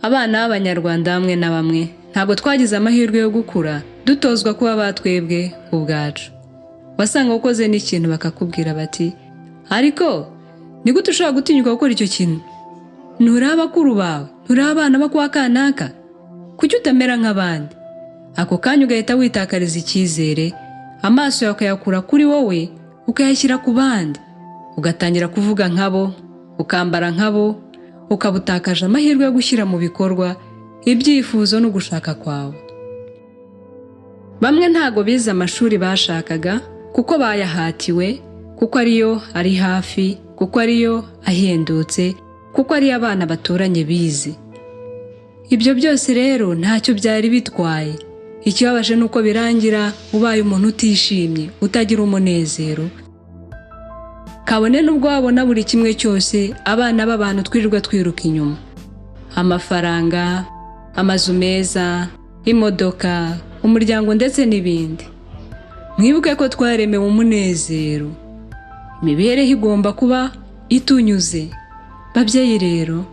Abana b'Abanyarwanda bamwe na bamwe ntabwo twagize amahirwe yo gukura dutozwa kuba twebwe ubwacu. Wasanga ukoze n'ikintu bakakubwira bati ariko nigute ushobora gutinyuka gukora icyo kintu? Nturi abakuru bawe, nturi abana bo kwa kanaka, kuki utamera nk'abandi? Ako kanya ugahita witakariza icyizere, amaso yawe ukayakura kuri wowe ukayashyira ku bandi, ugatangira kuvuga nkabo, ukambara nkabo, ukabutakaje amahirwe yo gushyira mu bikorwa ibyifuzo no gushaka kwawe. Bamwe ntago bize amashuri bashakaga kuko bayahatiwe, kuko ariyo ari hafi, kuko ariyo ahendutse, kuko ari abana baturanye bize. Ibyo byose rero ntacyo byari bitwaye. Ikibabaje nuko birangira ubaye umuntu utishimye, utagira umunezero. Kabone nubwo wabona buri kimwe cyose, abana b'abantu twirirwa twiruka inyuma. Amafaranga, amazu meza, imodoka, umuryango ndetse n'ibindi. Mwibuke ko twaremewe umunezero. Imibereho igomba kuba itunyuze. Babyeyi rero,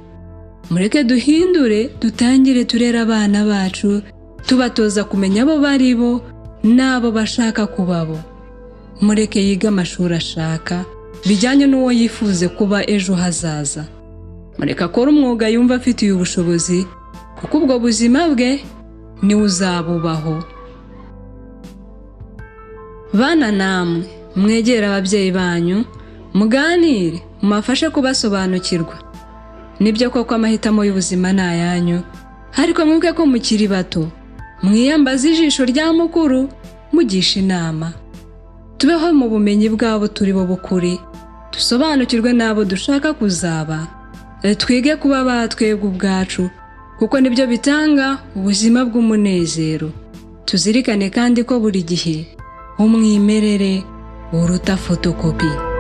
mureke duhindure, dutangire turera abana bacu, tubatoza kumenya abo bari bo nabo bashaka kubabo. Mureke yiga amashuri ashaka bijyanye n'uwo yifuze kuba ejo hazaza. Mureke akora umwuga yumva afitiye ubushobozi, kuko ubwo buzima bwe ni uzabubaho. Bana namwe mwegera ababyeyi banyu, muganire, mumafashe kubasobanukirwa. Nibyo koko amahitamo y'ubuzima ni ayanyu, ariko mwibuke ko mukiri bato, mwiyambaza ijisho rya mukuru, mugisha inama. Tubeho mu bumenyi bw'abo turibo b'ukuri, dusobanukirwe n'abo dushaka kuzaba, twige kuba twebwe ubwacu, kuko nibyo bitanga ubuzima bw'umunezero. Tuzirikane kandi ko buri gihe umwimerere uruta fotokopi.